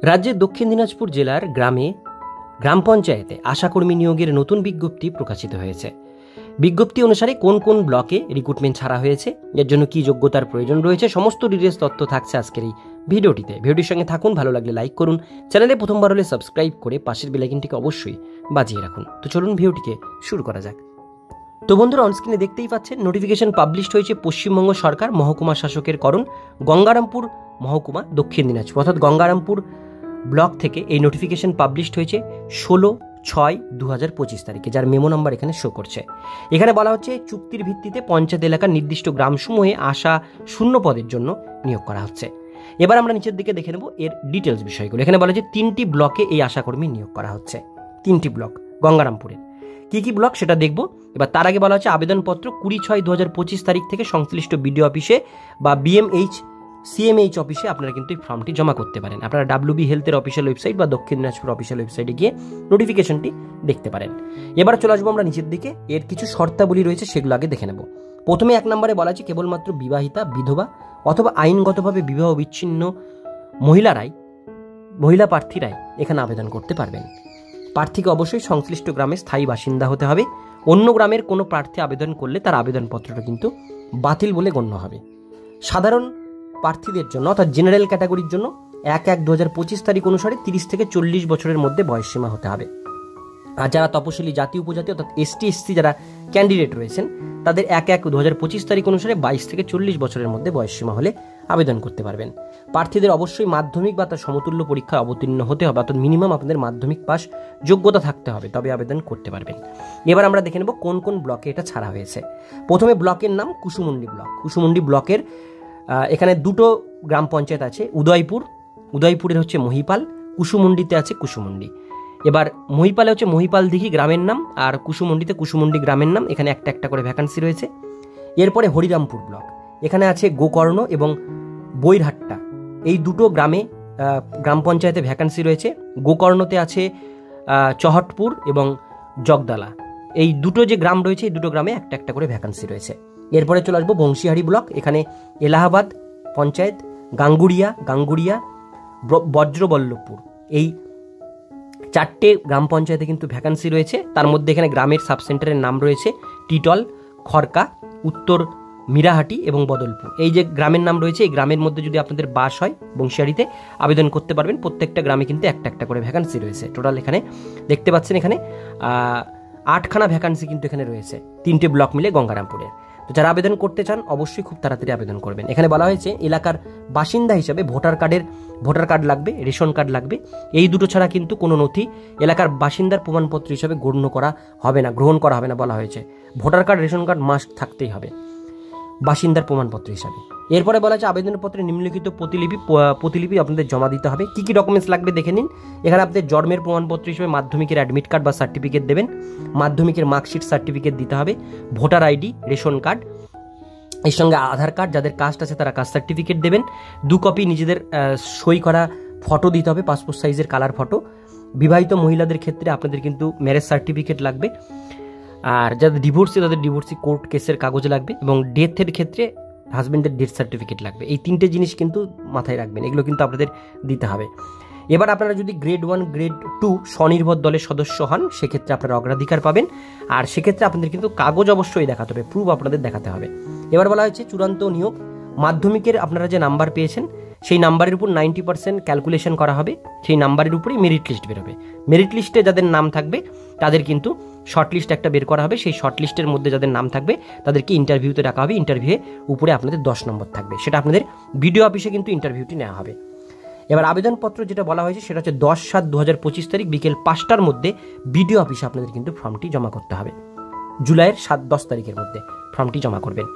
রাজ্যের দক্ষিণ দিনাজপুর জেলার গ্রাম পঞ্চায়েতে আশাকর্মী নিয়োগের নতুন বিজ্ঞপ্তি প্রকাশিত হয়েছে। বিজ্ঞপ্তি অনুসারে কোন কোন ব্লকে রিক্রুটমেন্ট ছাড়া হয়েছে, এর জন্য কি যোগ্যতার প্রয়োজন রয়েছে, সমস্ত ডিটেলস তথ্য থাকছে আজকের এই ভিডিওটিতে। ভিডিওটির সঙ্গে থাকুন, ভালো লাগলে লাইক করুন, চ্যানেলে প্রথমবার হলে সাবস্ক্রাইব করে পাশের বেল আইকনটিকে অবশ্যই বাজিয়ে রাখুন। তো চলুন ভিডিওটিকে শুরু করা যাক। তো বন্ধুরা, অনস্ক্রিনে দেখতেই পাচ্ছেন নোটিফিকেশন পাবলিশড হয়েছে পশ্চিমবঙ্গ সরকার মহকুমা শাসকের করণ গঙ্গারামপুর মহকুমা দক্ষিণ দিনাজপুর, অর্থাৎ গঙ্গারামপুর ব্লক থেকে এই নোটিফিকেশন পাবলিশড হয়েছে 16/6/2025 তারিখে, যার মেমো নাম্বার এখানে শো করছে। এখানে বলা হচ্ছে চুক্তির ভিত্তিতে পঞ্চায়েত এলাকার নির্দিষ্ট গ্রামসমূহে আসা শূন্য পদের জন্য নিয়োগ করা হচ্ছে। এবার আমরা নিচের দিকে দেখে নেব এর ডিটেলস বিষয়গুলো। এখানে বলা হচ্ছে 3টি ব্লকে এই আশাকর্মী নিয়োগ করা হচ্ছে। 3টি ব্লক গঙ্গারামপুরের কি কি ব্লক সেটা দেখব। এবার তার আগে বলা হচ্ছে আবেদনপত্র 20/6/2025 তারিখ থেকে সংশ্লিষ্ট বিডিও অফিসে বা CMH অফিসে আপনারা কিন্তু এই ফর্মটি জমা করতে পারেন। আপনারা WB হেলথের অফিসিয়াল ওয়েবসাইট বা দক্ষিণ দিনাজপুর অফিসিয়াল ওয়েবসাইটে গিয়ে নোটিফিকেশনটি দেখতে পারেন। এবার চলে আসবো আমরা নিচের দিকে, এর কিছু শর্তাবলী রয়েছে সেগুলো আগে দেখে নেব। প্রথমে 1 নম্বরে বলা আছে কেবলমাত্র বিবাহিতা, বিধবা অথবা আইনগতভাবে বিবাহ বিচ্ছিন্ন মহিলা প্রার্থীরাই এখানে আবেদন করতে পারবেন। প্রার্থীকে অবশ্যই সংশ্লিষ্ট গ্রামে স্থায়ী বাসিন্দা হতে হবে। অন্য গ্রামের কোনো প্রার্থী আবেদন করলে তার আবেদনপত্রটা কিন্তু বাতিল বলে গণ্য হবে। সাধারণ প্রার্থীদের জন্য অর্থাৎ জেনারেল ক্যাটাগরির জন্য 1/1/2025 তারিখ অনুসারে 30 থেকে 40 বছরের মধ্যে বয়সসীমা হতে হবে। আর যারা তপশিলি জাতি উপজাতি অর্থাৎ ST/SC যারা ক্যান্ডিডেট রয়েছেন তাদের 1/1/2025 তারিখ অনুসারে 22 থেকে 40 বছরের মধ্যে বয়সসীমা হলে আবেদন করতে পারবেন। প্রার্থীদের অবশ্যই মাধ্যমিক বা তার সমতুল্য পরীক্ষায় অবতীর্ণ হতে হবে, অর্থাৎ মিনিমাম আপনাদের মাধ্যমিক পাস যোগ্যতা থাকতে হবে, তবে আবেদন করতে পারবেন। এবার আমরা দেখে নেব কোন কোন ব্লকে এটা ছাড়া হয়েছে। প্রথমে ব্লকের নাম কুসুমুন্ডি ব্লক। কুসুমুন্ডি ব্লকের এখানে 2টো গ্রাম পঞ্চায়েত আছে, উদয়পুরের হচ্ছে মহিপাল, কুসুমুন্ডিতে আছে কুসুমুন্ডি। এবার মহিপালে হচ্ছে মহিপালদিঘি গ্রামের নাম, আর কুসুমুন্ডিতে কুসুমুন্ডি গ্রামের নাম। এখানে একটা একটা করে ভ্যাকান্সি রয়েছে। এরপরে হরিরামপুর ব্লক, এখানে আছে গোকর্ণ এবং বৈরহাট্টা, এই 2টো গ্রাম পঞ্চায়েতে ভ্যাকান্সি রয়েছে। গোকর্ণতে আছে চহটপুর এবং জগদালা, এই 2টো যে গ্রাম রয়েছে এই 2টো গ্রামে একটা একটা করে ভ্যাকান্সি রয়েছে। এরপরে চলে আসবো বংশীহারি ব্লক, এখানে এলাহাবাদ পঞ্চায়েত, গাঙ্গুড়িয়া বজ্রবল্লভপুর, এই 4টে গ্রাম পঞ্চায়েতে কিন্তু ভ্যাকান্সি রয়েছে। তার মধ্যে এখানে গ্রামের সাবসেন্টারের নাম রয়েছে টিটল, খড়কা, উত্তর মিরাহাটি এবং বদলপুর। এই যে গ্রামের নাম রয়েছে এই গ্রামের মধ্যে যদি আপনাদের বাস হয় বংশীহারিতে আবেদন করতে পারবেন। প্রত্যেকটা গ্রামে কিন্তু একটা একটা করে ভ্যাকান্সি রয়েছে। টোটাল এখানে দেখতে পাচ্ছেন এখানে 8খানা ভ্যাকান্সি কিন্তু এখানে রয়েছে, 3টে ব্লক মিলে গঙ্গারামপুরের। তো যারা আবেদন করতে চান অবশ্যই খুব তাড়াতাড়ি আবেদন করবেন। এখানে বলা হয়েছে এলাকার বাসিন্দা হিসাবে ভোটার কার্ড লাগবে, রেশন কার্ড লাগবে। এই 2টো ছাড়া কিন্তু কোনো নথি এলাকার বাসিন্দার প্রমাণপত্র হিসাবে গ্রহণ করা হবে না বলা হয়েছে। Voter card, ration card must থাকতেই হবে বাসিন্দার প্রমাণপত্র হিসাবে। এরপরে বলা হচ্ছে আবেদনপত্রে নিম্নলিখিত প্রতিলিপি আপনাদের জমা দিতে হবে। কি কি ডকুমেন্টস লাগবে দেখে নিন। এখানে আপনাদের জন্মের প্রমাণপত্র হিসেবে মাধ্যমিকের অ্যাডমিট কার্ড বা সার্টিফিকেট দেবেন, মাধ্যমিকের মার্কশিট সার্টিফিকেট দিতে হবে, ভোটার ID, রেশন কার্ড, এর সঙ্গে আধার কার্ড, যাদের কাস্ট আছে তারা কাস্ট সার্টিফিকেট দেবেন, 2 কপি নিজেদের সই করা ফটো দিতে হবে, পাসপোর্ট সাইজের কালার ফটো। বিবাহিত মহিলাদের ক্ষেত্রে আপনাদের কিন্তু ম্যারেজ সার্টিফিকেট লাগবে, আর যাদের ডিভোর্সি তাদের ডিভোর্সি কোর্ট কেসের কাগজ লাগবে, এবং ডেথের ক্ষেত্রে হাজব্যান্ডের ডেথ সার্টিফিকেট লাগবে। এই 3টে জিনিস কিন্তু মাথায় রাখবেন, এগুলো কিন্তু আপনাদের দিতে হবে। এবার আপনারা যদি গ্রেড 1 গ্রেড 2 স্বনির্ভর দলের সদস্য হন সেক্ষেত্রে আপনারা অগ্রাধিকার পাবেন, আর সেক্ষেত্রে আপনাদের কিন্তু কাগজ অবশ্যই দেখাতে হবে, প্রুফ আপনাদের দেখাতে হবে। এবার বলা হয়েছে চূড়ান্ত নিয়োগ, মাধ্যমিকের আপনারা যে নাম্বার পেয়েছেন সেই নাম্বারের উপর 90% ক্যালকুলেশন করা হবে, সেই নাম্বারের উপরেই মেরিট লিস্ট বেরোবে। মেরিট লিস্টে যাদের নাম থাকবে তাদের কিন্তু শর্ট লিস্ট একটা বের করা হবে, সেই শর্ট লিস্টের মধ্যে যাদের নাম থাকবে তাদেরকে ইন্টারভিউতে ডাকা হবে। ইন্টারভিউয়ে উপরে আপনাদের 10 নম্বর থাকবে, সেটা আপনাদের বিডিও অফিসে কিন্তু ইন্টারভিউটি নেওয়া হবে। এবার আবেদনপত্র যেটা বলা হয়েছে সেটা হচ্ছে 10/7/2025 তারিখ বিকেল 5টার মধ্যে বিডিও অফিসে আপনাদের কিন্তু ফর্মটি জমা করতে হবে। জুলাইয়ের 7-10 তারিখের মধ্যে ফর্মটি জমা করবেন।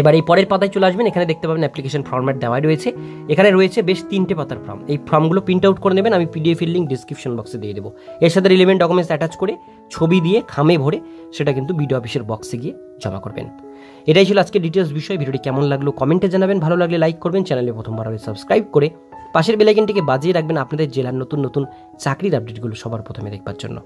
এবার এই পরের পাতায় চলে আসবেন, এখানে দেখতে পাবেন অ্যাপ্লিকেশন ফর্ম্যাট দেওয়া রয়েছে। এখানে রয়েছে বেশ 3টে পাতার ফর্ম, এই ফর্মগুলো প্রিন্ট আউট করে নেবেন, আমি PDF এর লিঙ্ক ডিসক্রিপশন বক্সে দিয়ে দেবো। এর সাথে রিলেভেন্ট ডকুমেন্টস অ্যাটাচ করে ছবি দিয়ে খামে ভরে সেটা কিন্তু বিডিও অফিসের বক্সে গিয়ে জমা করবেন। এটাই ছিল আজকে ডিটেলস বিষয়। ভিডিওটি কেমন লাগলো কমেন্টে জানাবেন, ভালো লাগলে লাইক করবেন, চ্যানেলে প্রথমবার হলে সাবস্ক্রাইব করে পাশের বেল আইকনটিকে বাজিয়ে রাখবেন আপনাদের জেলার নতুন চাকরির আপডেটগুলো সবার প্রথমে দেখবার জন্য।